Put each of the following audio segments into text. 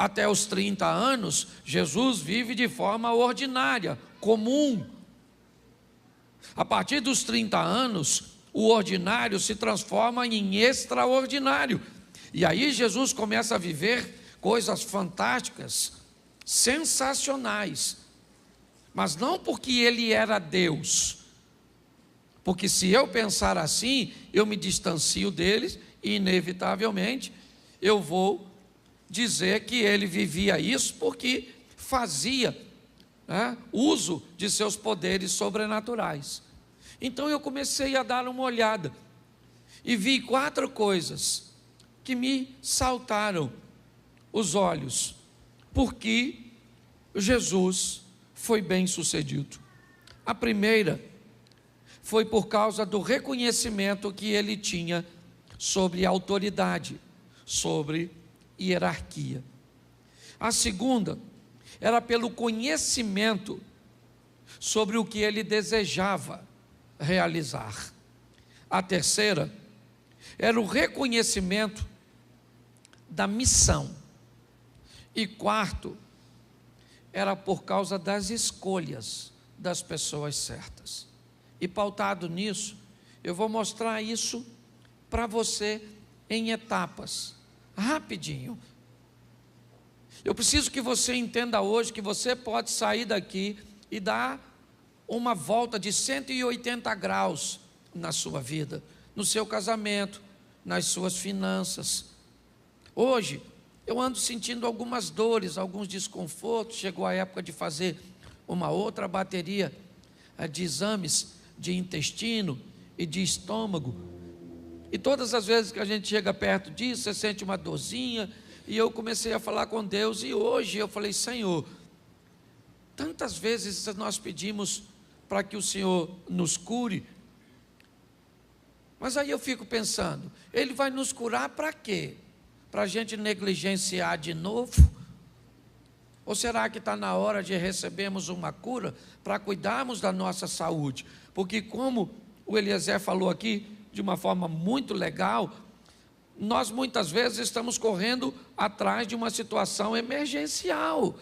até os 30 anos, Jesus vive de forma ordinária, comum. A partir dos 30 anos, o ordinário se transforma em extraordinário. E aí Jesus começa a viver coisas fantásticas, sensacionais. Mas não porque ele era Deus. Porque se eu pensar assim, eu me distancio deles e inevitavelmente eu vou dizer que ele vivia isso porque fazia uso de seus poderes sobrenaturais. Então eu comecei a dar uma olhada e vi 4 coisas que me saltaram os olhos, porque Jesus foi bem sucedido. A primeira foi por causa do reconhecimento que ele tinha sobre autoridade, sobre hierarquia. A segunda era pelo conhecimento sobre o que ele desejava realizar. A terceira era o reconhecimento da missão. E quarto, era por causa das escolhas das pessoas certas. E pautado nisso, eu vou mostrar isso para você em etapas, rapidinho. Eu preciso que você entenda hoje que você pode sair daqui e dar uma volta de 180 graus na sua vida, no seu casamento, nas suas finanças. Hoje, eu ando sentindo algumas dores, alguns desconfortos. Chegou a época de fazer uma outra bateria de exames de intestino e de estômago. E todas as vezes que a gente chega perto disso, você sente uma dorzinha. E eu comecei a falar com Deus. E hoje eu falei: Senhor, tantas vezes nós pedimos para que o Senhor nos cure. Mas aí eu fico pensando, Ele vai nos curar para quê? Para a gente negligenciar de novo? Ou será que está na hora de recebermos uma cura para cuidarmos da nossa saúde? Porque como o Eliezer falou aqui de uma forma muito legal, nós muitas vezes estamos correndo atrás de uma situação emergencial.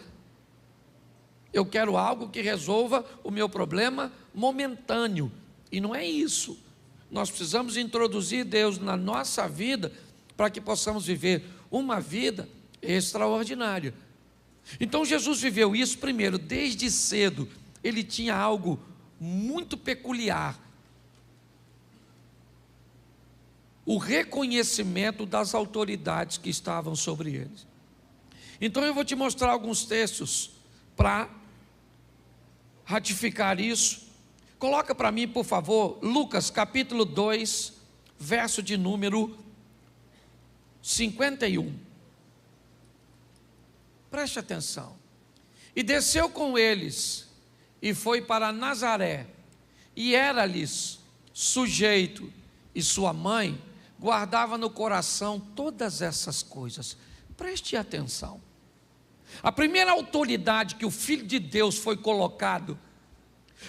Eu quero algo que resolva o meu problema momentâneo, e não é isso. Nós precisamos introduzir Deus na nossa vida para que possamos viver uma vida extraordinária. Então Jesus viveu isso primeiro, desde cedo. Ele tinha algo muito peculiar: o reconhecimento das autoridades que estavam sobre eles. Então eu vou te mostrar alguns textos para ratificar isso. Coloca para mim, por favor, Lucas capítulo 2, verso de número 51. Preste atenção. E desceu com eles, e foi para Nazaré, e era-lhes sujeito, e sua mãe guardava no coração todas essas coisas. Preste atenção. A primeira autoridade que o Filho de Deus foi colocado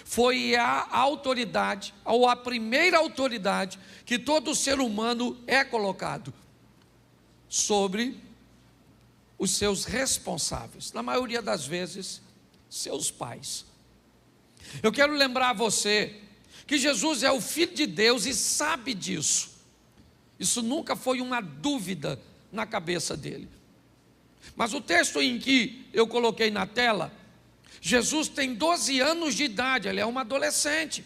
foi a autoridade, ou a primeira autoridade que todo ser humano é colocado sobre os seus responsáveis, na maioria das vezes, seus pais. Eu quero lembrar a você que Jesus é o Filho de Deus e sabe disso. Isso nunca foi uma dúvida na cabeça dele. Mas o texto em que eu coloquei na tela, Jesus tem 12 anos de idade, ele é uma adolescente.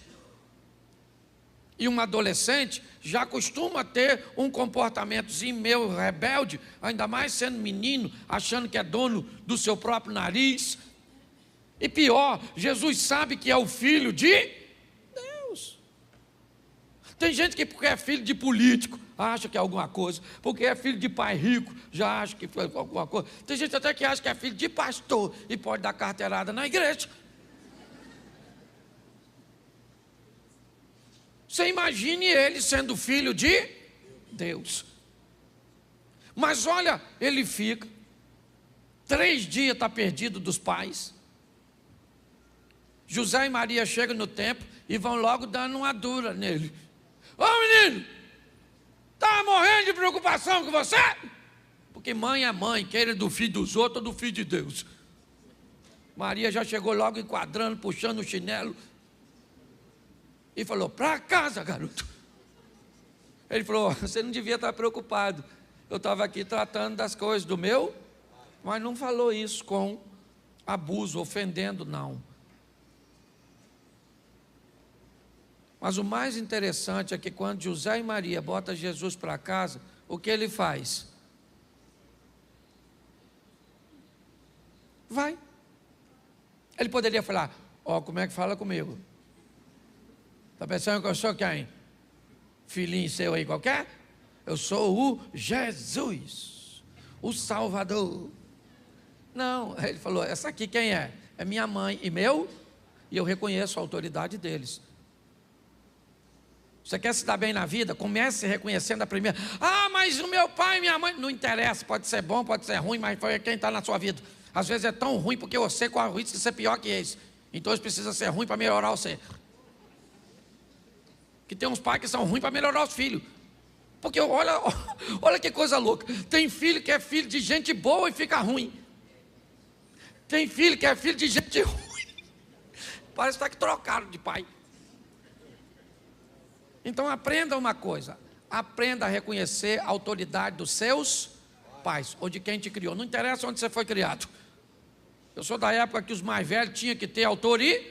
E uma adolescente já costuma ter um comportamentozinho meio rebelde, ainda mais sendo menino, achando que é dono do seu próprio nariz. E pior, Jesus sabe que é o filho de Deus. Tem gente que porque é filho de político, acha que é alguma coisa. Porque é filho de pai rico, já acha que foi alguma coisa. Tem gente até que acha que é filho de pastor e pode dar carteirada na igreja. Você imagine ele sendo filho de Deus. Mas olha, ele fica 3 dias, está perdido dos pais. José e Maria chegam no templo e vão logo dando uma dura nele. Ô menino, está morrendo de preocupação com você? porque mãe é mãe, queira do filho dos outros ou do filho de Deus. Maria já chegou logo enquadrando, puxando o chinelo, e falou: para casa, garoto. Ele falou: você não devia estar preocupado, eu estava aqui tratando das coisas do meu, mas não falou isso com abuso, ofendendo, não. Mas o mais interessante é que quando José e Maria botam Jesus para casa, o que ele faz? Vai. Ele poderia falar: ó, como é que fala comigo? Está pensando que eu sou quem? Filhinho seu aí qualquer? Eu sou o Jesus, o Salvador. Não, ele falou: essa aqui quem é? É minha mãe e meu, e eu reconheço a autoridade deles. Você quer se dar bem na vida? Comece reconhecendo a primeira. Ah, mas o meu pai e minha mãe. Não interessa, pode ser bom, pode ser ruim, mas foi quem está na sua vida. Às vezes é tão ruim porque você corre o risco de ser pior que eles. Então eles precisam ser ruim para melhorar você. Que tem uns pais que são ruins para melhorar os filhos. Porque olha que coisa louca. Tem filho que é filho de gente boa e fica ruim. Tem filho que é filho de gente ruim. Parece que trocaram de pai. Então aprenda uma coisa. Aprenda a reconhecer a autoridade dos seus pais, ou de quem te criou. Não interessa onde você foi criado. Eu sou da época que os mais velhos tinham que ter autoridade.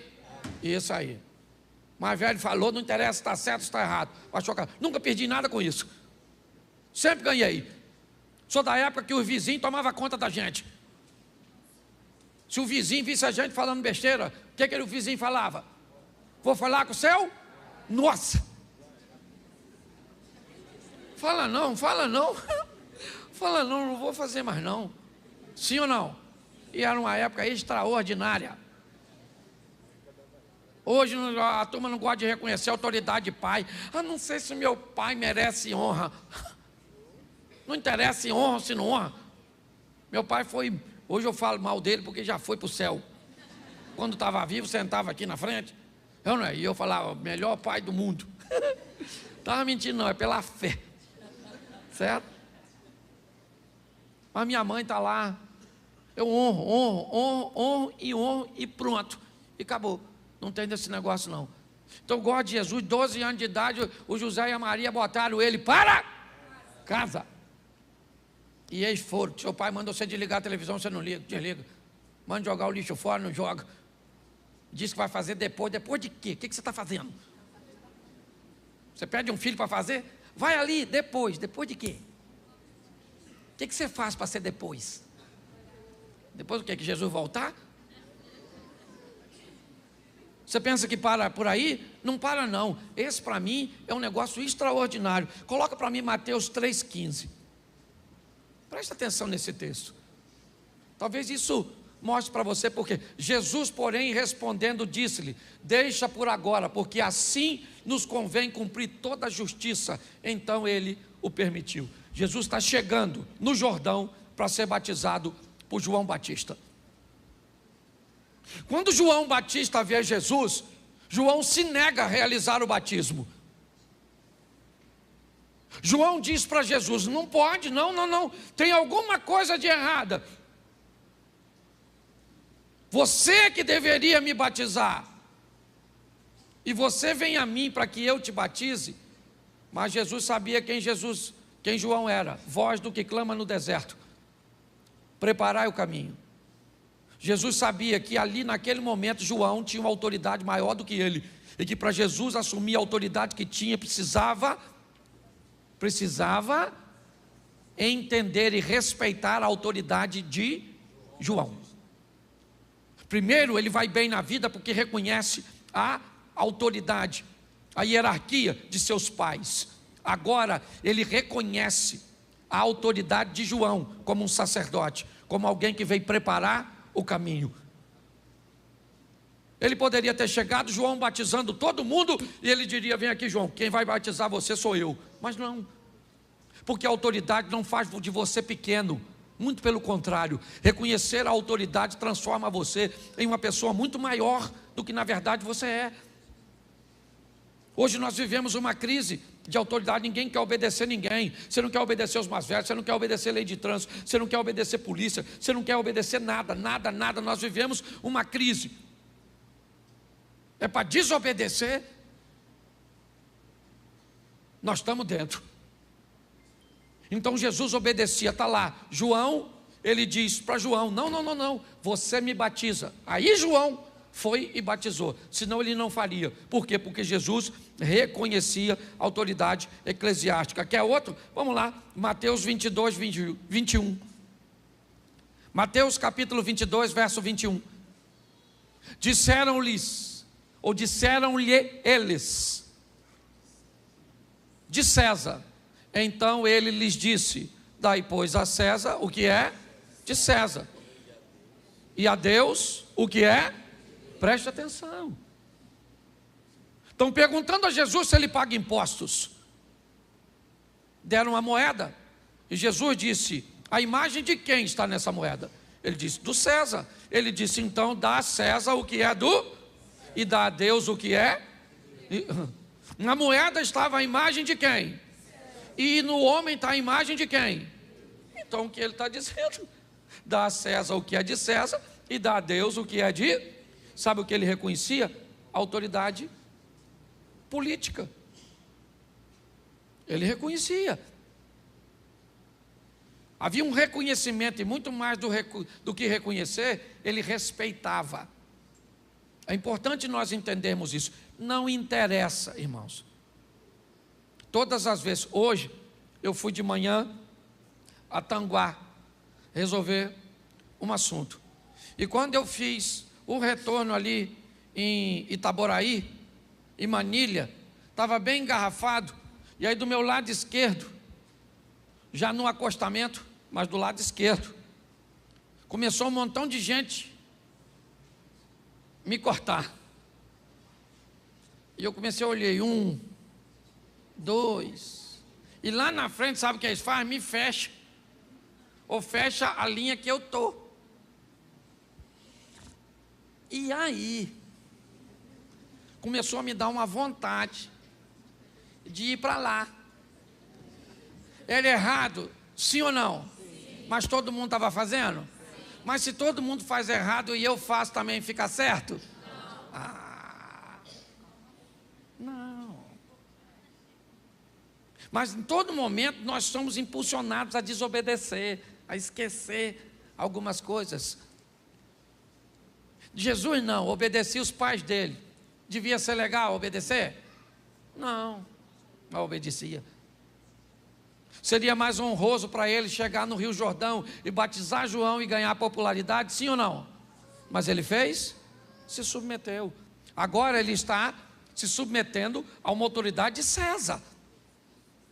Isso aí. O mais velho falou, não interessa se está certo ou está errado. Nunca perdi nada com isso. Sempre ganhei. Sou da época que o vizinho tomava conta da gente. Se o vizinho visse a gente falando besteira, o que o vizinho falava? Vou falar com o seu? Nossa! Fala não, fala não. Fala não, não vou fazer mais não. Sim ou não? E era uma época extraordinária. Hoje a turma não gosta de reconhecer a autoridade de pai. Ah, não sei se meu pai merece honra. Não interessa se honra ou se não honra. Meu pai foi, hoje eu falo mal dele porque já foi para o céu. Quando estava vivo, sentava aqui na frente. E eu falava: melhor pai do mundo. Estava mentindo não, é pela fé. Certo? Mas minha mãe está lá. Eu honro e pronto. E acabou. Não tem desse negócio não. Então, gosto de Jesus, 12 anos de idade, o José e a Maria botaram ele para casa. E eles foram. Seu pai manda você desligar a televisão, você não liga, desliga. Manda jogar o lixo fora, não joga. Diz que vai fazer depois. Depois de quê? O que você está fazendo? Você pede um filho para fazer? Vai ali, depois. Depois de quê? O que você faz para ser depois? Depois do quê? Que Jesus voltar? Você pensa que para por aí? Não para não. Esse para mim é um negócio extraordinário. Coloca para mim Mateus 3,15. Presta atenção nesse texto. Talvez isso mostre para você porque Jesus, porém, respondendo, disse-lhe: deixa por agora, porque assim nos convém cumprir toda a justiça. Então ele o permitiu. Jesus está chegando no Jordão para ser batizado por João Batista. Quando João Batista vê Jesus, João se nega a realizar o batismo. João diz para Jesus: não pode, não, tem alguma coisa de errada. Você que deveria me batizar, e você vem a mim para que eu te batize. Mas Jesus sabia quem João era: voz do que clama no deserto, preparai o caminho. Jesus sabia que ali naquele momento João tinha uma autoridade maior do que ele, e que para Jesus assumir a autoridade que tinha, precisava entender e respeitar a autoridade de João. Primeiro, ele vai bem na vida porque reconhece a autoridade, a hierarquia de seus pais. Agora, ele reconhece a autoridade de João como um sacerdote, como alguém que veio preparar o caminho. Ele poderia ter chegado, João batizando todo mundo, e ele diria: vem aqui, João, quem vai batizar você sou eu. Mas não, porque a autoridade não faz de você pequeno, muito pelo contrário. Reconhecer a autoridade transforma você em uma pessoa muito maior do que na verdade você é. Hoje nós vivemos uma crise de autoridade, ninguém quer obedecer ninguém. Você não quer obedecer os mais velhos, você não quer obedecer lei de trânsito, você não quer obedecer polícia, você não quer obedecer nada, nada, nada. Nós vivemos uma crise. É para desobedecer, nós estamos dentro. Então Jesus obedecia, está lá, João, ele diz para João, não, você me batiza. Aí João foi e batizou, senão ele não faria. Por quê? Porque Jesus reconhecia a autoridade eclesiástica. Quer outro? Vamos lá, Mateus 22, 21. Mateus capítulo 22, verso 21. Disseram-lhe eles, de César. Então ele lhes disse, dai pois a César o que é de César, e a Deus o que é. Preste atenção. Estão perguntando a Jesus se ele paga impostos. Deram uma moeda, e Jesus disse, a imagem de quem está nessa moeda? Ele disse, do César. Ele disse, então dá a César o que é do, e dá a Deus o que é. Na moeda estava a imagem de quem? E no homem está a imagem de quem? Então o que ele está dizendo? Dá a César o que é de César, e dá a Deus o que é de. Sabe o que ele reconhecia? Autoridade política. Ele reconhecia. Havia um reconhecimento, e muito mais do que reconhecer, ele respeitava. É importante nós entendermos isso. Não interessa, irmãos. Todas as vezes, hoje, eu fui de manhã a Tanguá resolver um assunto. E quando eu fiz o retorno ali em Itaboraí, em Manilha, estava bem engarrafado, e aí do meu lado esquerdo, já no acostamento, mas do lado esquerdo, começou um montão de gente me cortar. E eu comecei a olhar, 1, 2, e lá na frente, sabe o que eles fazem? Me fecha, ou fecha a linha que eu estou. E aí, começou a me dar uma vontade de ir para lá. Era errado, sim ou não? Sim. Mas todo mundo estava fazendo? Sim. Mas se todo mundo faz errado e eu faço também, fica certo? Não. Não. Mas em todo momento nós somos impulsionados a desobedecer, a esquecer algumas coisas. Jesus não, obedecia os pais dele. Devia ser legal obedecer? Não obedecia. Seria mais honroso para ele chegar no Rio Jordão e batizar João e ganhar popularidade, sim ou não? Mas ele fez? Se submeteu. Agora ele está se submetendo a uma autoridade de César.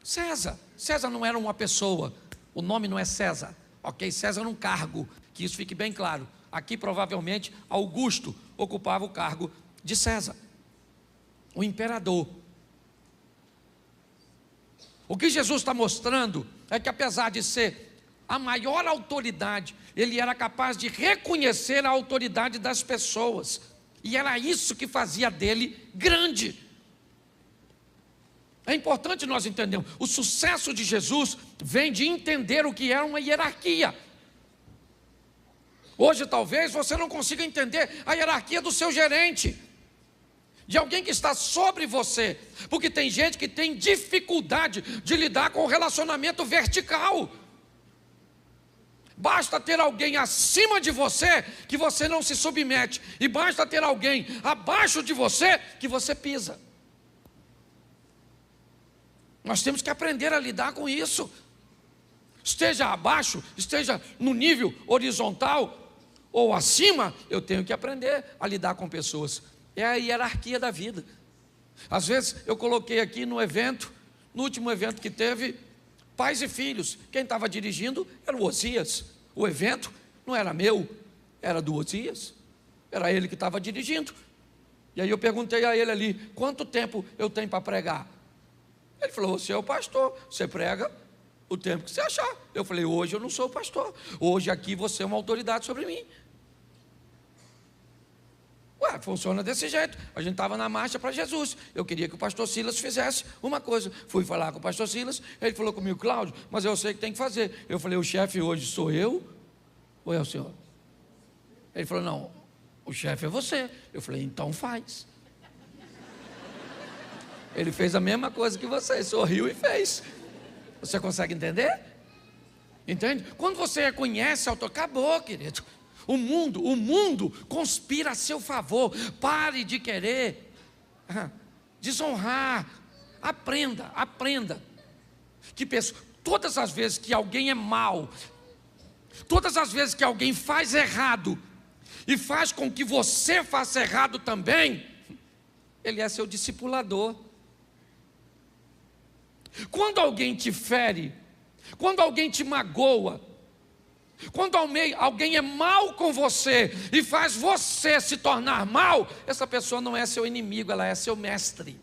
César não era uma pessoa, o nome não é César, ok? César era um cargo, que isso fique bem claro. Aqui provavelmente Augusto ocupava o cargo de César, o imperador. O que Jesus está mostrando é que apesar de ser a maior autoridade, ele era capaz de reconhecer a autoridade das pessoas, e era isso que fazia dele grande. É importante nós entendermos, o sucesso de Jesus vem de entender o que é uma hierarquia. Hoje talvez você não consiga entender a hierarquia do seu gerente, de alguém que está sobre você, porque tem gente que tem dificuldade de lidar com o relacionamento vertical. Basta ter alguém acima de você que você não se submete, e basta ter alguém abaixo de você que você pisa. Nós temos que aprender a lidar com isso. Esteja abaixo, esteja no nível horizontal ou acima, eu tenho que aprender a lidar com pessoas. É a hierarquia da vida. Às vezes eu coloquei aqui no último evento que teve, pais e filhos. Quem estava dirigindo era o Osias. O evento não era meu, era do Osias. Era ele que estava dirigindo. E aí eu perguntei a ele ali, quanto tempo eu tenho para pregar? Ele falou, você é o pastor, você prega o tempo que você achar. Eu falei, hoje eu não sou o pastor, hoje aqui você é uma autoridade sobre mim. Ué, funciona desse jeito. A gente estava na marcha para Jesus. Eu queria que o pastor Silas fizesse uma coisa. Fui falar com o pastor Silas, ele falou comigo: Cláudio, mas eu sei que tem que fazer. Eu falei: o chefe hoje sou eu ou é o senhor? Ele falou: não, o chefe é você. Eu falei: então faz. Ele fez a mesma coisa que você, sorriu e fez. Você consegue entender? Entende? Quando você reconhece, acabou, querido. O mundo conspira a seu favor. Pare de querer desonrar. Aprenda. Que todas as vezes que alguém é mau, todas as vezes que alguém faz errado e faz com que você faça errado também, ele é seu discipulador. Quando alguém te fere, quando alguém te magoa, quando alguém é mal com você e faz você se tornar mal, essa pessoa não é seu inimigo, ela é seu mestre.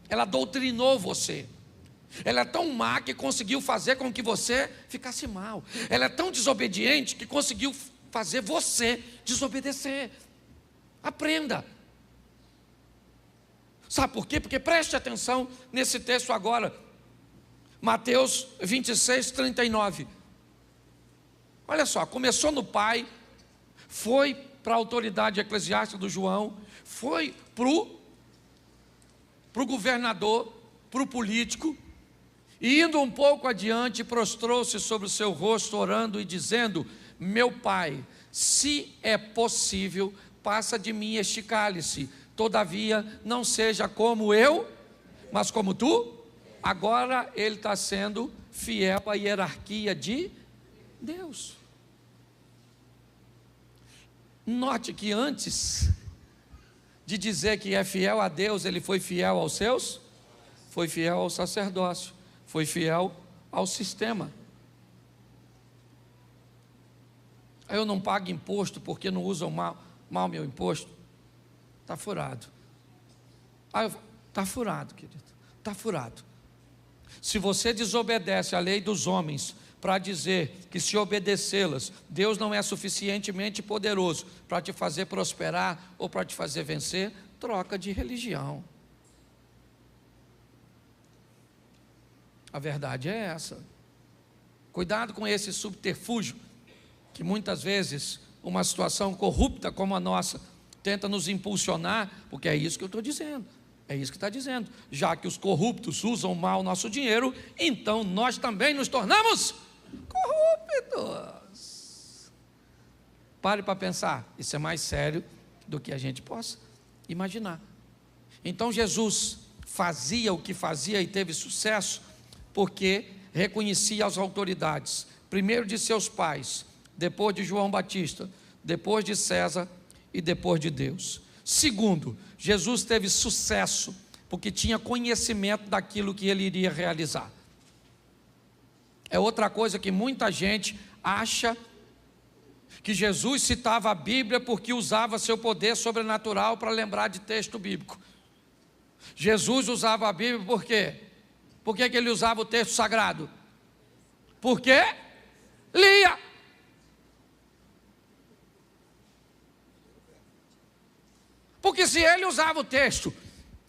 Ela doutrinou você. Ela é tão má que conseguiu fazer com que você ficasse mal. Ela é tão desobediente que conseguiu fazer você desobedecer. Aprenda. Sabe por quê? Porque preste atenção nesse texto agora. Mateus 26, 39. Olha só, começou no pai, foi para a autoridade eclesiástica do João, foi para o governador, para o político, e indo um pouco adiante, prostrou-se sobre o seu rosto, orando e dizendo: meu pai, se é possível, passa de mim este cálice, todavia não seja como eu, mas como tu. Agora ele está sendo fiel à hierarquia de Deus. Note que antes de dizer que é fiel a Deus, ele foi fiel aos seus, foi fiel ao sacerdócio, foi fiel ao sistema. Eu não pago imposto porque não usam mal meu imposto. Está furado. Está furado, querido, está furado. Se você desobedece à lei dos homens para dizer que, se obedecê-las, Deus não é suficientemente poderoso para te fazer prosperar ou para te fazer vencer, troca de religião. A verdade é essa. Cuidado com esse subterfúgio, que muitas vezes uma situação corrupta como a nossa tenta nos impulsionar, porque é isso que eu estou dizendo. É isso que está dizendo. Já que os corruptos usam mal o nosso dinheiro, então nós também nos tornamos corruptos. Pare para pensar. Isso é mais sério do que a gente possa imaginar. Então Jesus fazia o que fazia e teve sucesso porque reconhecia as autoridades. Primeiro de seus pais, depois de João Batista, depois de César e depois de Deus. Segundo, Jesus teve sucesso porque tinha conhecimento daquilo que ele iria realizar. É outra coisa que muita gente acha que Jesus citava a Bíblia porque usava seu poder sobrenatural para lembrar de texto bíblico. Jesus usava a Bíblia por quê? Por que ele usava o texto sagrado? Porque lia. Porque se ele usava o texto,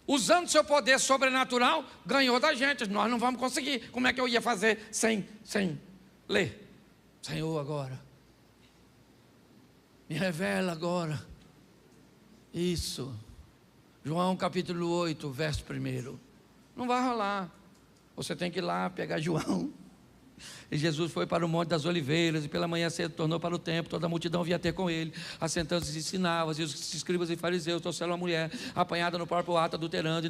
usando seu poder sobrenatural, ganhou da gente. Nós não vamos conseguir. Como é que eu ia fazer sem ler? Senhor, agora, me revela agora. Isso. João capítulo 8, verso 1. Não vai rolar. Você tem que ir lá pegar João. E Jesus foi para o Monte das Oliveiras, e pela manhã cedo tornou para o templo, toda a multidão vinha ter com ele, assentando-se e ensinava, e os escribas e fariseus trouxeram uma mulher, apanhada no próprio ato, adulterando,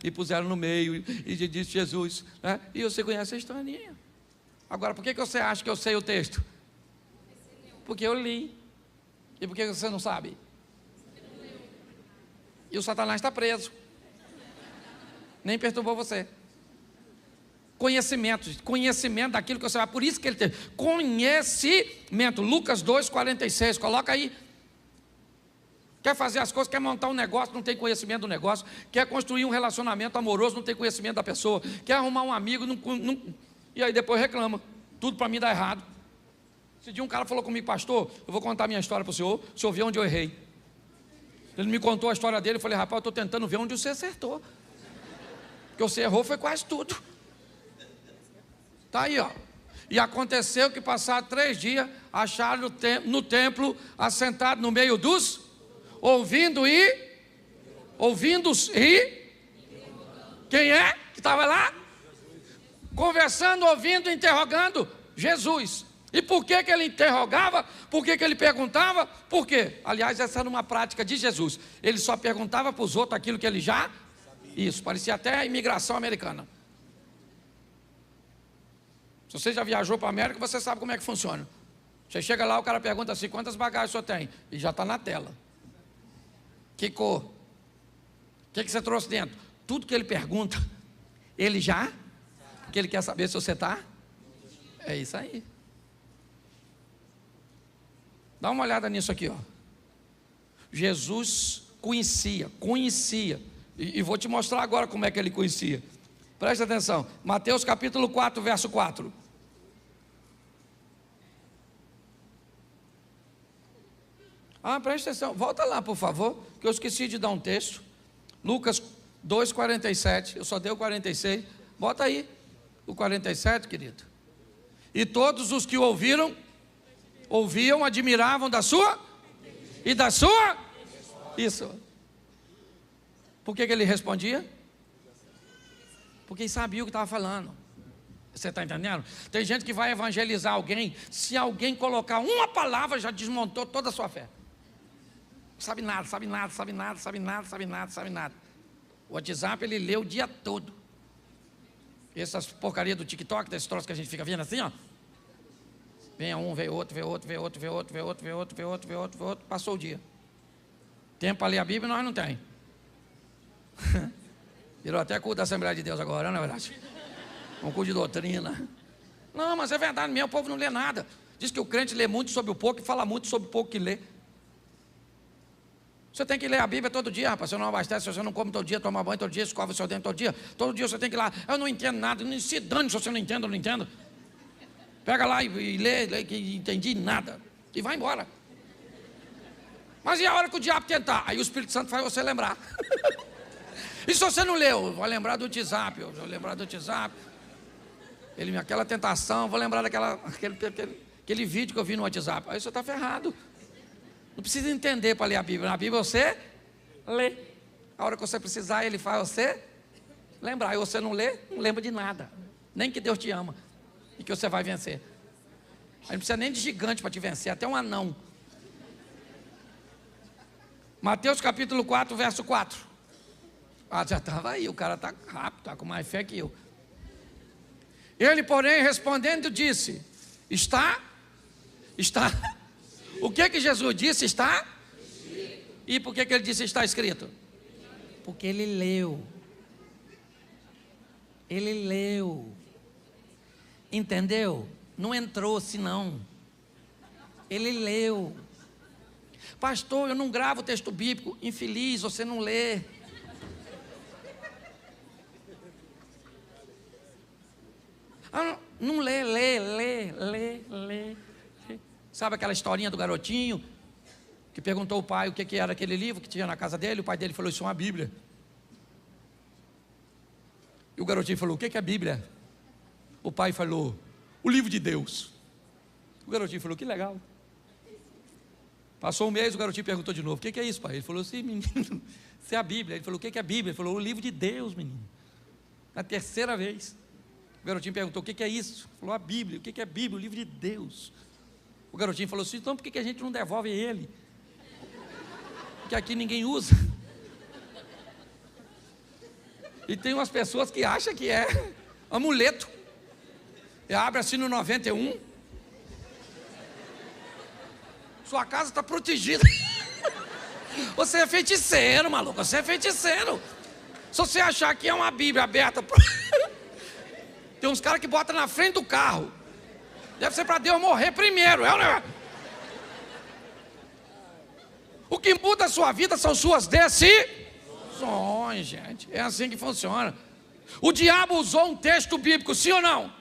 e puseram no meio, e disse Jesus, e você conhece a historinha. Agora, por que você acha que eu sei o texto? Porque eu li. E por que você não sabe? E o Satanás está preso. Nem perturbou você. Conhecimento daquilo que você vai. Por isso que ele tem conhecimento. Lucas 2,46, coloca aí. Quer fazer as coisas, quer montar um negócio, não tem conhecimento do negócio. Quer construir um relacionamento amoroso, não tem conhecimento da pessoa. Quer arrumar um amigo, e aí depois reclama. Tudo para mim dá errado. Esse dia um cara falou comigo: pastor, eu vou contar minha história para o senhor viu onde eu errei. Ele me contou a história dele, eu falei, rapaz, eu estou tentando ver onde você acertou. Porque você errou foi quase tudo. Está aí, ó. E aconteceu que passaram 3 dias, acharam no templo, assentado no meio dos, ouvindo e, quem é que estava lá? Conversando, ouvindo, interrogando, Jesus. E por que ele interrogava? Por que ele perguntava? Por quê? Aliás, essa era uma prática de Jesus. Ele só perguntava para os outros aquilo que ele já... Isso, parecia até a imigração americana. Se você já viajou para a América, você sabe como é que funciona. Você chega lá, o cara pergunta assim, quantas bagagens o senhor tem? E já está na tela. Que cor? O que você trouxe dentro? Tudo que ele pergunta, ele já... Porque ele quer saber se você está... É isso aí. Dá uma olhada nisso aqui, ó. Jesus conhecia. E vou te mostrar agora como é que ele conhecia. Presta atenção. Mateus capítulo 4, verso 4. Presta atenção. Volta lá, por favor, que eu esqueci de dar um texto. Lucas 2, 47. Eu só dei o 46. Bota aí o 47, querido. E todos os que ouviam, admiravam da sua e da sua. Isso. Por que ele respondia? Porque ele sabia o que estava falando. Você está entendendo? Tem gente que vai evangelizar alguém, se alguém colocar uma palavra, já desmontou toda a sua fé. Sabe nada. O WhatsApp ele lê o dia todo. Essas porcarias do TikTok, desses troços que a gente fica vendo assim, ó. Vem um, vem outro, passou o dia. Tempo para ler a Bíblia nós não tem. Virou até culto da Assembleia de Deus agora, não é verdade? Um culto de doutrina. Não, mas é verdade mesmo, o povo não lê nada. Diz que o crente lê muito sobre o pouco e fala muito sobre o pouco que lê. Você tem que ler a Bíblia todo dia, rapaz. Você não abastece, você não come todo dia, toma banho todo dia, escova o seu dente todo dia. Todo dia você tem que ir lá. Eu não entendo nada, não se dane se você não entende, eu não entendo. Pega lá e lê, que entendi nada. E vai embora. Mas e a hora que o diabo tentar? Aí o Espírito Santo faz você lembrar. E se você não leu? Vou lembrar do WhatsApp. Aquela tentação, vou lembrar daquele vídeo que eu vi no WhatsApp. Aí você está ferrado. Não precisa entender para ler a Bíblia. Na Bíblia você lê. A hora que você precisar, ele faz você lembrar. E você não lê, não lembra de nada. Nem que Deus te ama. E que você vai vencer. Aí não precisa nem de gigante para te vencer, até um anão. Mateus capítulo 4, verso 4. Já estava aí, o cara está rápido, está com mais fé que eu. Ele, porém, respondendo, disse: Está. O que Jesus disse? Está. E por que ele disse está escrito? Porque ele leu. Entendeu? Não entrou senão. Ele leu. Pastor, eu não gravo o texto bíblico. Infeliz, você não lê. Não lê. Sabe aquela historinha do garotinho que perguntou ao pai o que era aquele livro que tinha na casa dele? O pai dele falou: isso é uma Bíblia. E o garotinho falou: o que é a Bíblia? O pai falou: o livro de Deus. O garotinho falou: que legal. Passou um mês, o garotinho perguntou de novo: o que é isso, pai? Ele falou: sim, menino, isso é a Bíblia. Ele falou: o que é a Bíblia? Ele falou: o livro de Deus, menino. Na terceira vez, o garotinho perguntou: o que é isso? Ele falou: a Bíblia. O que é a Bíblia? O livro de Deus. O garotinho falou assim: então por que a gente não devolve ele? Porque aqui ninguém usa. E tem umas pessoas que acham que é amuleto. E abre assim no 91. Sua casa está protegida. Você é feiticeiro, maluco. Você é feiticeiro. Se você achar que é uma Bíblia aberta, tem uns caras que botam na frente do carro. Deve ser para Deus morrer primeiro, é ou não é? O que muda a sua vida são suas decisões, gente. É assim que funciona. O diabo usou um texto bíblico, sim ou não?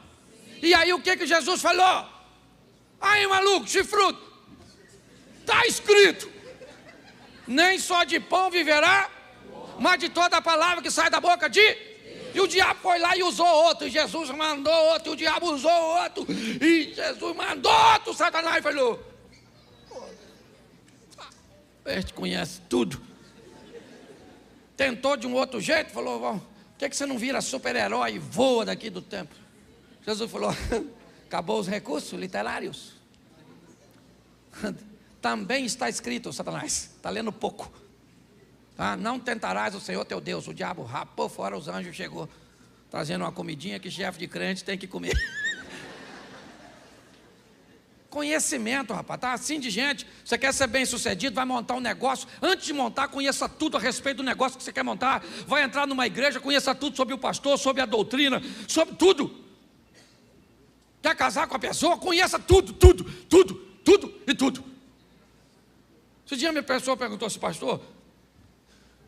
E aí o que Jesus falou? Aí, maluco, chifrudo, está escrito. Nem só de pão viverá, mas de toda a palavra que sai da boca de... E o diabo foi lá e usou outro, e Jesus mandou outro, e o diabo usou outro, e Jesus mandou outro, Satanás falou: este conhece tudo. Tentou de um outro jeito, falou: por que você não vira super-herói e voa daqui do templo? Jesus falou: acabou os recursos literários. Também está escrito, Satanás, está lendo pouco. Tá? Não tentarás o Senhor teu Deus. O diabo rapou fora os anjos, chegou trazendo uma comidinha que chefe de crente tem que comer. Conhecimento, rapaz, tá assim de gente. Você quer ser bem sucedido, vai montar um negócio. Antes de montar, conheça tudo a respeito do negócio que você quer montar. Vai entrar numa igreja, conheça tudo sobre o pastor, sobre a doutrina, sobre tudo. Quer casar com a pessoa, conheça tudo. Esse dia minha pessoa perguntou assim: pastor,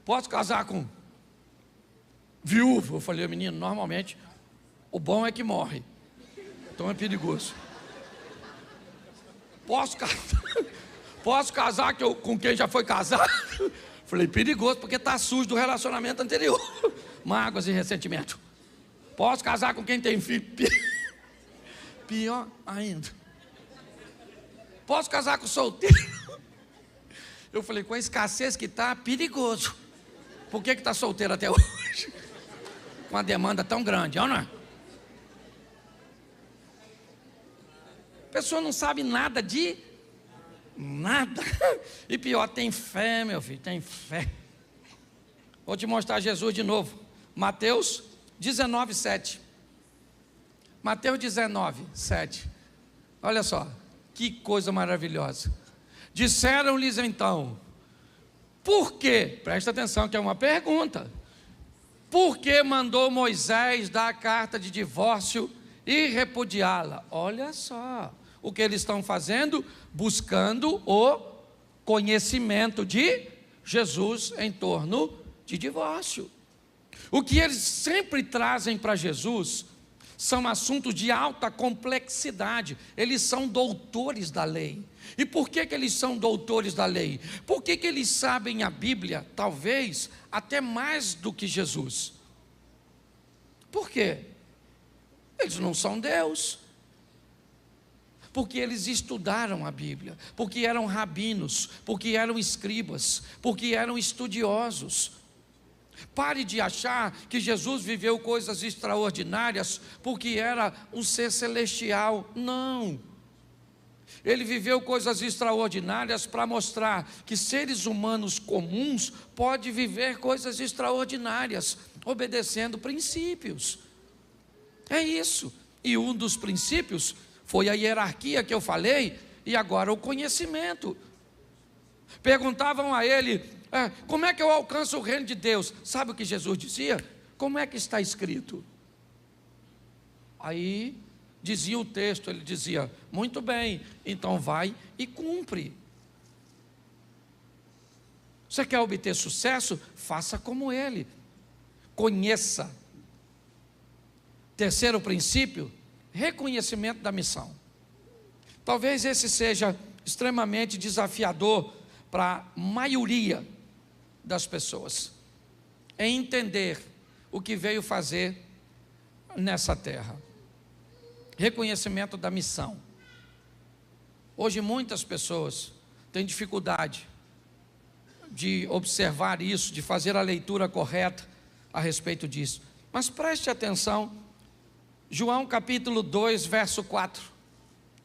posso casar com viúvo? Eu falei: menino, normalmente o bom é que morre, então é perigoso. Posso casar com quem já foi casado? Falei: perigoso, porque está sujo do relacionamento anterior. Mágoas e ressentimento. Posso casar com quem tem filho? Pior ainda. Posso casar com solteiro? Eu falei: com a escassez que está, perigoso. Por que está solteiro até hoje? Com uma demanda tão grande, não é? A pessoa não sabe nada de nada. E pior, tem fé, meu filho, tem fé. Vou te mostrar Jesus de novo. Mateus 19, 7. Mateus 19, 7. Olha só, que coisa maravilhosa. Disseram-lhes então: por quê? Presta atenção que é uma pergunta. Por que mandou Moisés dar a carta de divórcio e repudiá-la? Olha só o que eles estão fazendo, buscando o conhecimento de Jesus em torno de divórcio. O que eles sempre trazem para Jesus são assuntos de alta complexidade. Eles são doutores da lei. E por que eles são doutores da lei? Por que eles sabem a Bíblia, talvez, até mais do que Jesus? Por quê? Eles não são Deus. Porque eles estudaram a Bíblia, porque eram rabinos, porque eram escribas, porque eram estudiosos. Pare de achar que Jesus viveu coisas extraordinárias porque era um ser celestial. Não. Ele viveu coisas extraordinárias para mostrar que seres humanos comuns podem viver coisas extraordinárias, obedecendo princípios. É isso. E um dos princípios foi a hierarquia que eu falei, e agora o conhecimento. Perguntavam a ele: como é que eu alcanço o reino de Deus? Sabe o que Jesus dizia? Como é que está escrito? Aí dizia o texto, ele dizia: muito bem, então vai e cumpre. Você quer obter sucesso? Faça como ele. Conheça. Terceiro princípio: reconhecimento da missão. Talvez esse seja extremamente desafiador para a maioria das pessoas. É entender o que veio fazer nessa terra. Reconhecimento da missão. Hoje muitas pessoas têm dificuldade de observar isso, de fazer a leitura correta a respeito disso. Mas preste atenção, João capítulo 2, verso 4.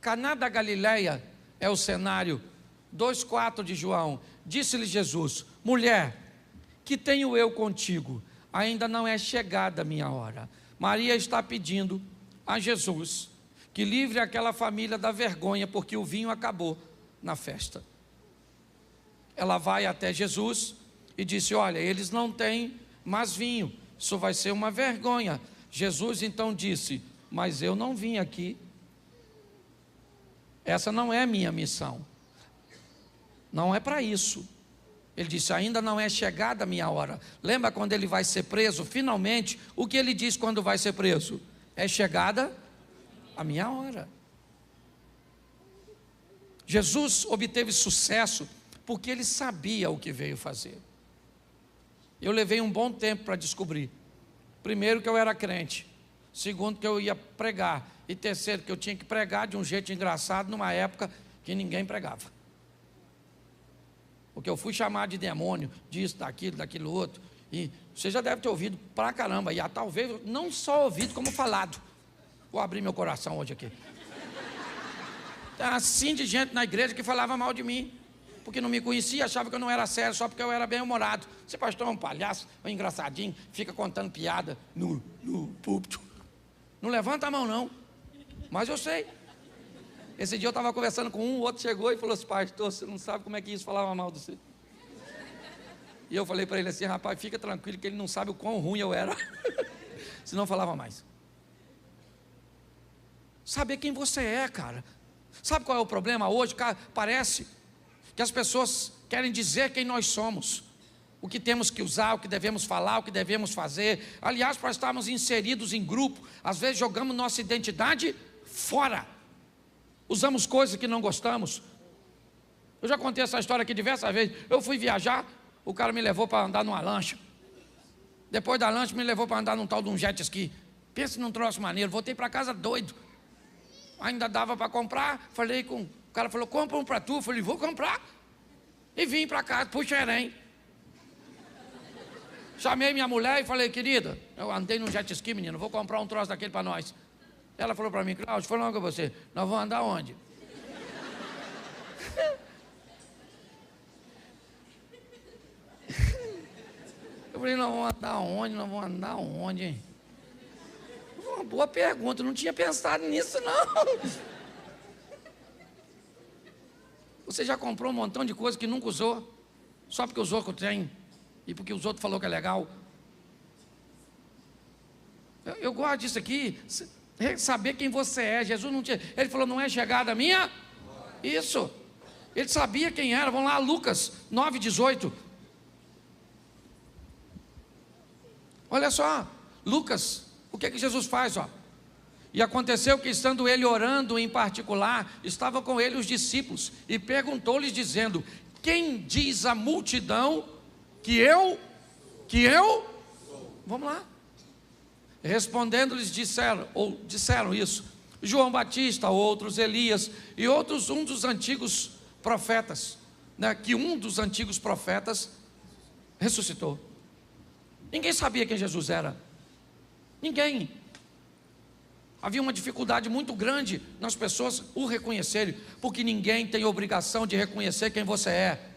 Caná da Galileia é o cenário. 2,4 de João. Disse-lhe Jesus: mulher, que tenho eu contigo? Ainda não é chegada a minha hora. Maria está pedindo a Jesus que livre aquela família da vergonha, porque o vinho acabou na festa. Ela vai até Jesus e disse: olha, eles não têm mais vinho, isso vai ser uma vergonha. Jesus então disse: mas eu não vim aqui, essa não é a minha missão, não é para isso. Ele disse: ainda não é chegada a minha hora. Lembra quando ele vai ser preso? Finalmente, o que ele diz quando vai ser preso? É chegada a minha hora. Jesus obteve sucesso porque ele sabia o que veio fazer. Eu levei um bom tempo para descobrir. Primeiro, que eu era crente. Segundo, que eu ia pregar. E terceiro, que eu tinha que pregar de um jeito engraçado numa época que ninguém pregava. Porque eu fui chamado de demônio, disso, daquilo outro. E você já deve ter ouvido pra caramba. E talvez não só ouvido, como falado. Vou abrir meu coração hoje aqui. Tem assim de gente na igreja que falava mal de mim. Porque não me conhecia, achava que eu não era sério, só porque eu era bem-humorado. Esse pastor é um palhaço, é um engraçadinho, fica contando piada no púlpito. Não levanta a mão, não. Mas eu sei. Esse dia eu estava conversando com um, o outro chegou e falou assim: pastor, você não sabe como é que isso falava mal de você. E eu falei para ele assim: rapaz, fica tranquilo que ele não sabe o quão ruim eu era. Senão falava mais. Saber quem você é, cara. Sabe qual é o problema hoje? Cara, parece que as pessoas querem dizer quem nós somos, o que temos que usar, o que devemos falar, o que devemos fazer. Aliás, para estarmos inseridos em grupo, às vezes jogamos nossa identidade fora, usamos coisas que não gostamos. Eu já contei essa história aqui diversas vezes. Eu fui viajar, o cara me levou para andar numa lancha. Depois da lancha me levou para andar num tal de um jet ski. Pensa num troço maneiro. Voltei para casa doido. Ainda dava para comprar. Falei com o cara, falou: compra um para tu. Falei: vou comprar. E vim para casa, pro Xerém. Chamei minha mulher e falei: querida, eu andei num jet ski, menino, vou comprar um troço daquele para nós. Ela falou para mim: Cláudio, falando com você, nós vamos andar onde? Eu falei: nós vamos andar onde? Nós vamos andar onde, hein? Uma boa pergunta, eu não tinha pensado nisso, não. Você já comprou um montão de coisa que nunca usou, só porque os outros têm, e porque os outros falaram que é legal? Eu gosto disso aqui, saber quem você é. Jesus não tinha, ele falou: não é chegada minha? Isso, ele sabia quem era. Vamos lá, Lucas 9:18. Olha só, Lucas, o que Jesus faz, ó? E aconteceu que, estando ele orando em particular, estavam com ele os discípulos, e perguntou-lhes dizendo: quem diz a multidão que eu? Vamos lá. Respondendo-lhes disseram isso: João Batista, outros Elias, e outros um dos antigos profetas, né, que um dos antigos profetas ressuscitou. Ninguém sabia quem Jesus era. Ninguém. Havia uma dificuldade muito grande nas pessoas o reconhecerem, porque ninguém tem obrigação de reconhecer quem você é.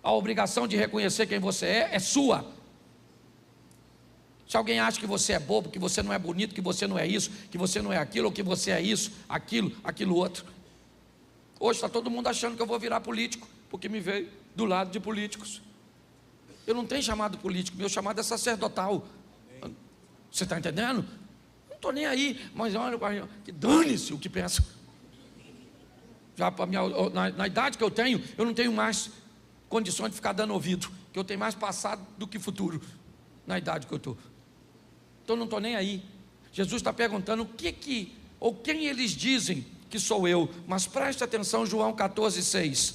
A obrigação de reconhecer quem você é sua. Se alguém acha que você é bobo, que você não é bonito, que você não é isso, que você não é aquilo, ou que você é isso, aquilo outro. Hoje está todo mundo achando que eu vou virar político, porque me veio do lado de políticos. Eu não tenho chamado político, meu chamado é sacerdotal. Você está entendendo? Não estou nem aí, mas olha, que dane-se o que pensam. Já na idade que eu não tenho mais condições de ficar dando ouvido, que eu tenho mais passado do que futuro, na idade que eu estou. Então não estou nem aí. Jesus está perguntando quem eles dizem que sou eu. Mas preste atenção, João 14:6.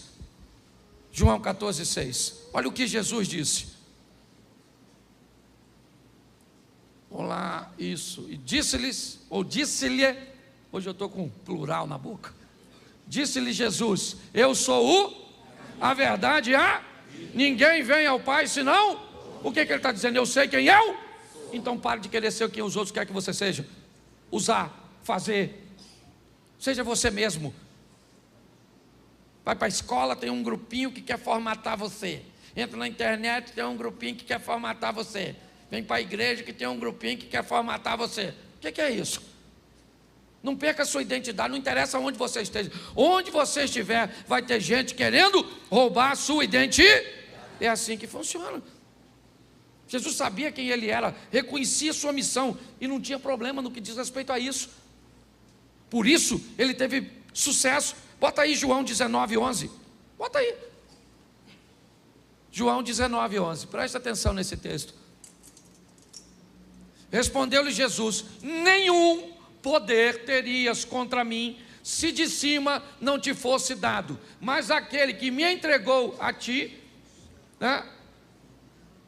João 14:6. Olha o que Jesus disse. Olá, isso. E disse-lhes, ou disse-lhe, hoje eu estou com plural na boca. Disse-lhe Jesus: eu sou a verdade, ninguém vem ao Pai senão. O que ele está dizendo? Eu sei quem eu. Então pare de querer ser quem os outros querem que você seja. Usar, fazer. Seja você mesmo. Vai para a escola, tem um grupinho que quer formatar você. Entra na internet, tem um grupinho que quer formatar você. Vem para a igreja que tem um grupinho que quer formatar você. O que é isso? Não perca a sua identidade, não interessa onde você esteja. Onde você estiver, vai ter gente querendo roubar a sua identidade. É assim que funciona. Jesus sabia quem ele era, reconhecia sua missão e não tinha problema no que diz respeito a isso. Por isso, ele teve sucesso. Bota aí João 19:11. Bota aí. João 19:11. Presta atenção nesse texto. Respondeu-lhe Jesus: nenhum poder terias contra mim, se de cima não te fosse dado, mas aquele que me entregou a ti, né,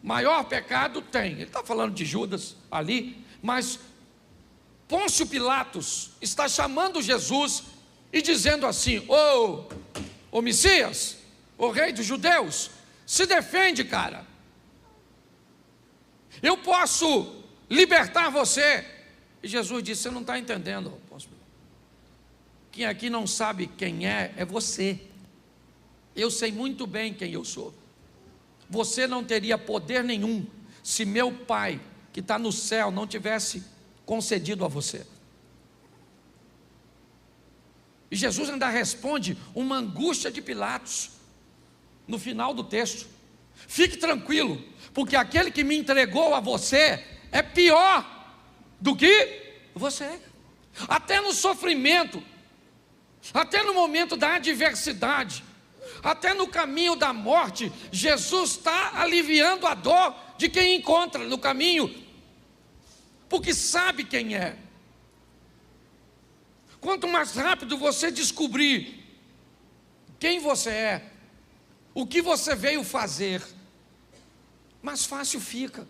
maior pecado tem. Ele está falando de Judas ali, mas Pôncio Pilatos está chamando Jesus e dizendo assim: ô Messias, ô rei dos judeus, se defende, cara. Eu posso libertar você. E Jesus disse: você não está entendendo, Pôncio Pilatos. Quem aqui não sabe quem é você. Eu sei muito bem quem eu sou. Você não teria poder nenhum se meu Pai, que está no céu, não tivesse concedido a você. E Jesus ainda responde uma angústia de Pilatos, no final do texto: fique tranquilo, porque aquele que me entregou a você é pior do que você. Até no sofrimento, até no momento da adversidade, até no caminho da morte, Jesus está aliviando a dor de quem encontra no caminho, porque sabe quem é. Quanto mais rápido você descobrir quem você é, o que você veio fazer, mais fácil fica.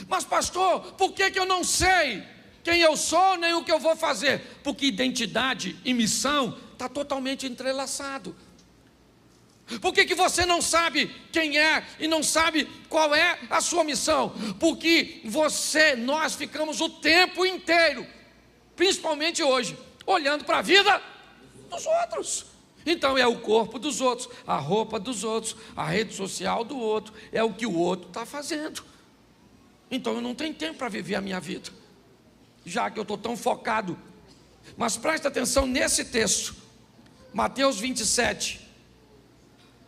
Mas pastor, por que eu não sei quem eu sou, nem o que eu vou fazer? Porque identidade e missão está totalmente entrelaçado. Por que você não sabe quem é e não sabe qual é a sua missão? Porque nós ficamos o tempo inteiro, principalmente hoje, olhando para a vida dos outros. Então é o corpo dos outros, a roupa dos outros, a rede social do outro, é o que o outro está fazendo. Então eu não tenho tempo para viver a minha vida, já que eu estou tão focado. Mas presta atenção nesse texto, Mateus 27,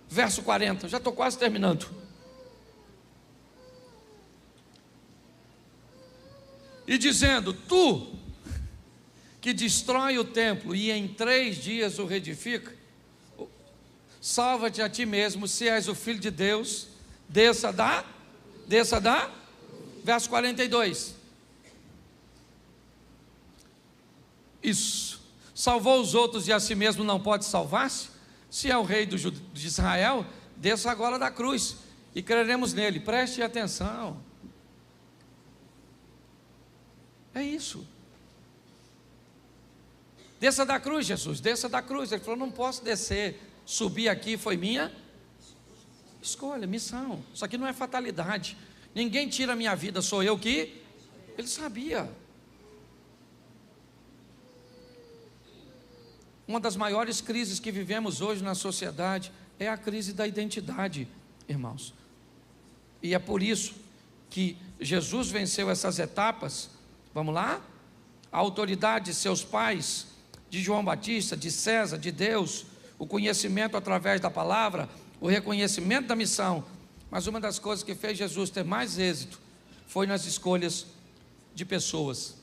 verso 40, já estou quase terminando. E dizendo: tu que destrói o templo e em 3 dias o reedifica, salva-te a ti mesmo, se és o Filho de Deus, desça da, verso 42. Isso. Salvou os outros e a si mesmo não pode salvar-se? Se é o rei de Israel, desça agora da cruz e creremos nele. Preste atenção. É isso. Desça da cruz, Jesus, desça da cruz. Ele falou: não posso descer, subir aqui foi minha escolha, missão. Isso aqui não é fatalidade. Ninguém tira a minha vida, sou eu que... Ele sabia. Uma das maiores crises que vivemos hoje na sociedade é a crise da identidade, irmãos. E é por isso que Jesus venceu essas etapas. Vamos lá? A autoridade de seus pais, de João Batista, de César, de Deus, o conhecimento através da palavra, o reconhecimento da missão. Mas uma das coisas que fez Jesus ter mais êxito foi nas escolhas de pessoas.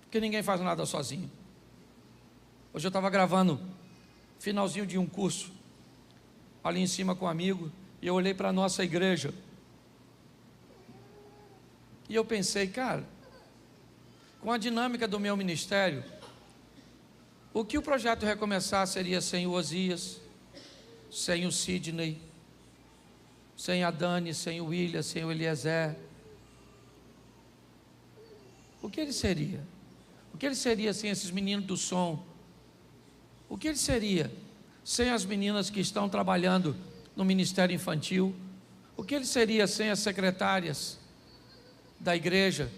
Porque ninguém faz nada sozinho. Hoje eu estava gravando finalzinho de um curso ali em cima com um amigo, e eu olhei para a nossa igreja e eu pensei: cara, com a dinâmica do meu ministério, o que o projeto Recomeçar seria sem o Osias, sem o Sidney, sem a Dani, sem o William, sem o Eliezer? O que ele seria? O que ele seria sem esses meninos do som? O que ele seria sem as meninas que estão trabalhando no ministério infantil? O que ele seria sem as secretárias da igreja?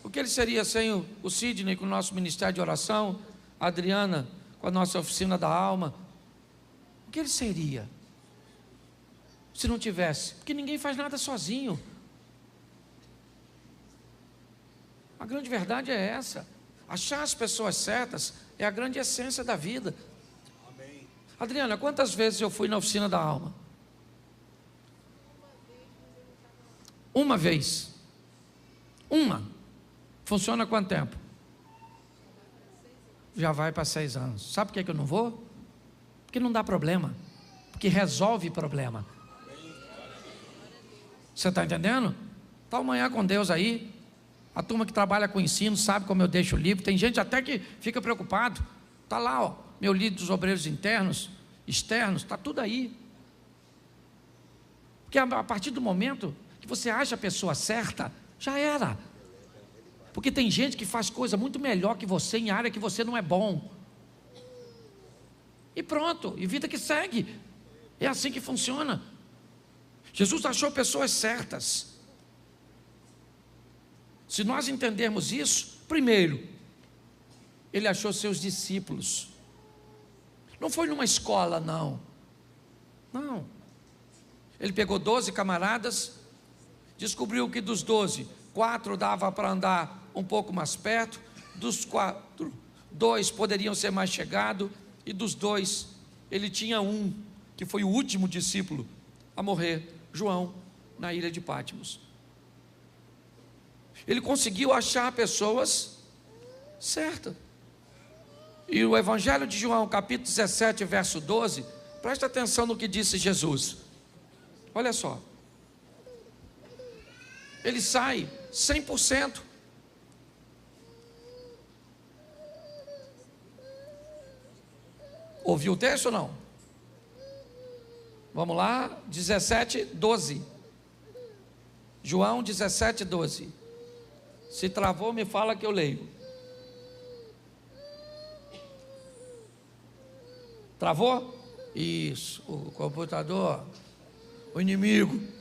O que ele seria sem o Sidney com o nosso ministério de oração, a Adriana com a nossa oficina da alma? O que ele seria se não tivesse? Porque ninguém faz nada sozinho. A grande verdade é essa. Achar as pessoas certas é a grande essência da vida. Amém. Adriana, quantas vezes eu fui na oficina da alma? Uma vez. Uma. Funciona há quanto tempo? Já vai para 6 anos. Sabe por que eu não vou? Porque não dá problema. Porque resolve problema. Você está entendendo? Está amanhã com Deus aí. A turma que trabalha com ensino sabe como eu deixo o livro. Tem gente até que fica preocupado. Está lá, ó, meu livro dos obreiros internos, externos, está tudo aí. Porque a partir do momento que você acha a pessoa certa, já era. Porque tem gente que faz coisa muito melhor que você em área que você não é bom. E pronto, e vida que segue. É assim que funciona. Jesus achou pessoas certas. Se nós entendermos isso, primeiro, ele achou seus discípulos. Não foi numa escola, não. Não. Ele pegou 12 camaradas, descobriu que dos 12, 4 dava para andar um pouco mais perto, dos 4, 2 poderiam ser mais chegados, e dos 2, ele tinha um, que foi o último discípulo a morrer, João, na ilha de Patmos. Ele conseguiu achar pessoas certas. E o Evangelho de João, capítulo 17, verso 12, presta atenção no que disse Jesus. Olha só. Ele sai 100%. Ouviu o texto ou não? Vamos lá, 17, 12. João 17, 12. Se travou, me fala que eu leio. Travou? Isso, o computador, o inimigo.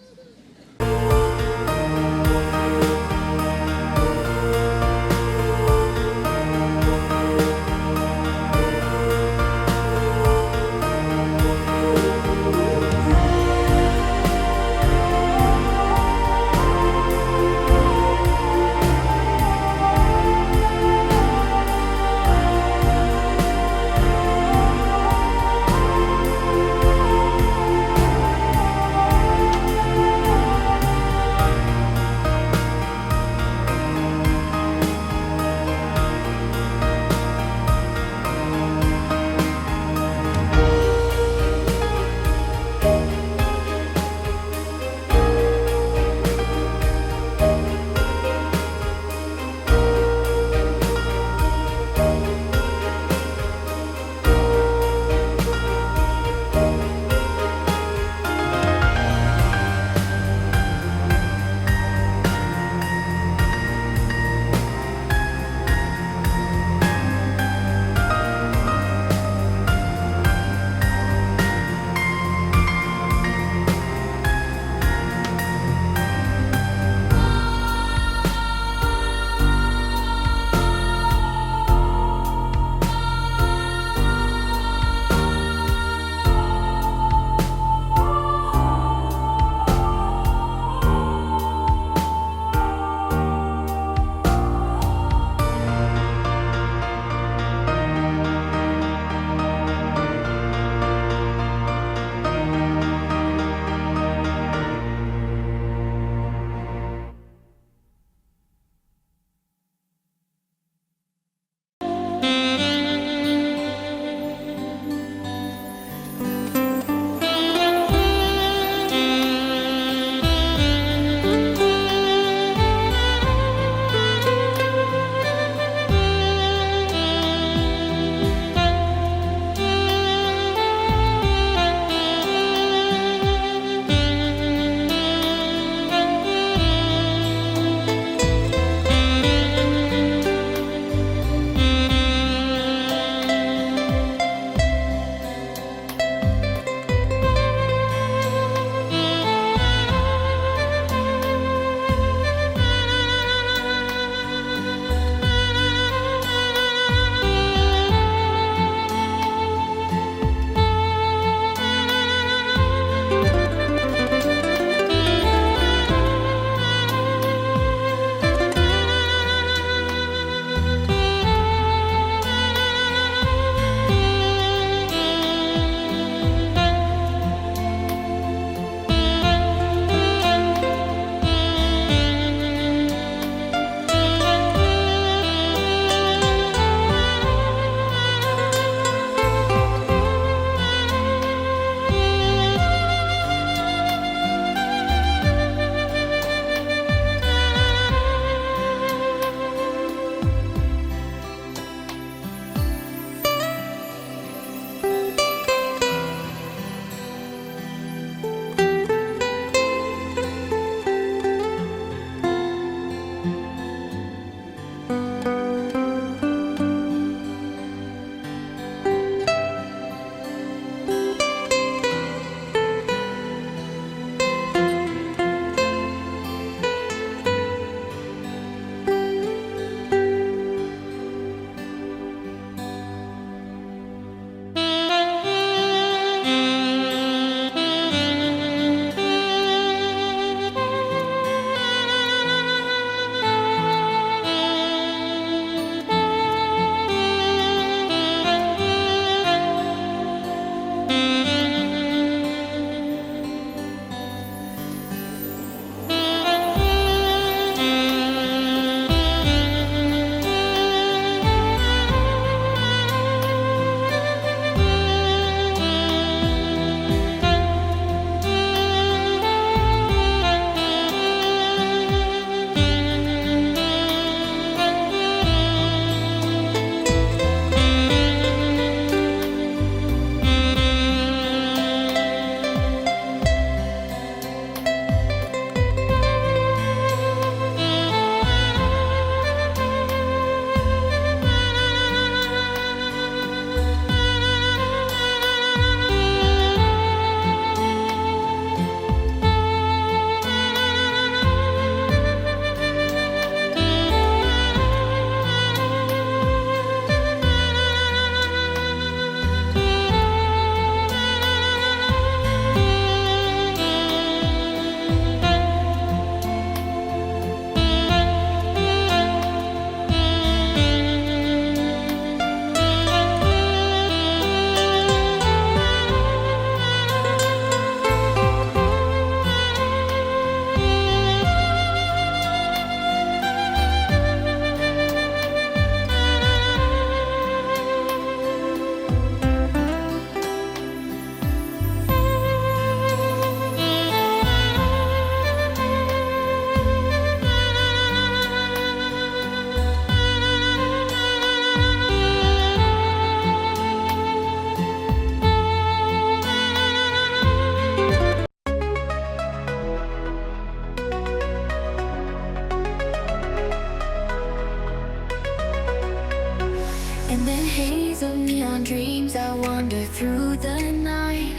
In the haze of neon dreams I wander through the night,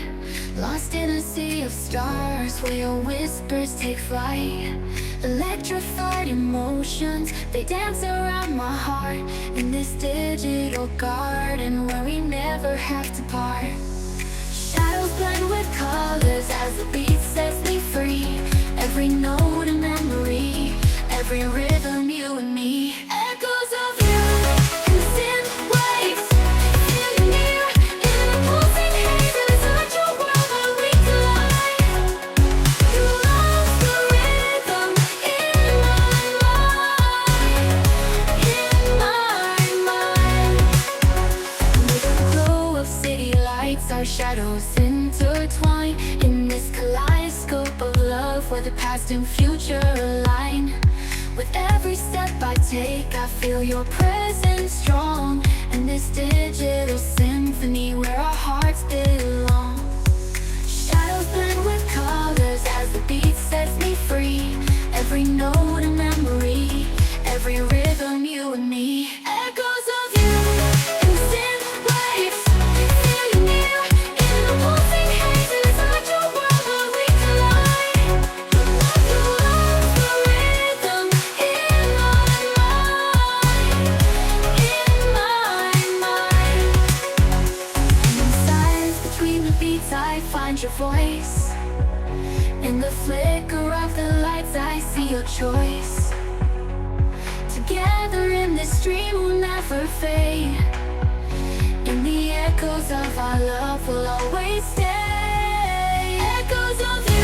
lost in a sea of stars where your whispers take flight. Electrified emotions, they dance around my heart, in this digital garden where we never have to part. Shadows blend with colors as the beat sets me free. Every note a memory, every rhythm you and me. Echoes of you in synth waves, feel you near in the pulsing haze. It's such a world where we collide. You love the rhythm in my mind, in my mind. With the glow of city lights, our shadows intertwine in this kaleidoscope of love where the past and future align. With every step I take, I feel your presence strong, and this digital symphony where our hearts belong. Shadows blend with colors as the beat sets me free. Every note a memory, every rhythm you and me. Echoes of you in synth waves, feel you near in the pulsing haze. It's such a world where we collide. You love the rhythm in my mind, in my mind. And in silence between the beats I find your voice. In the flicker of the lights I see your choice. Together in this dream we'll never fade. In the echoes of our love we'll always stay. Echoes of you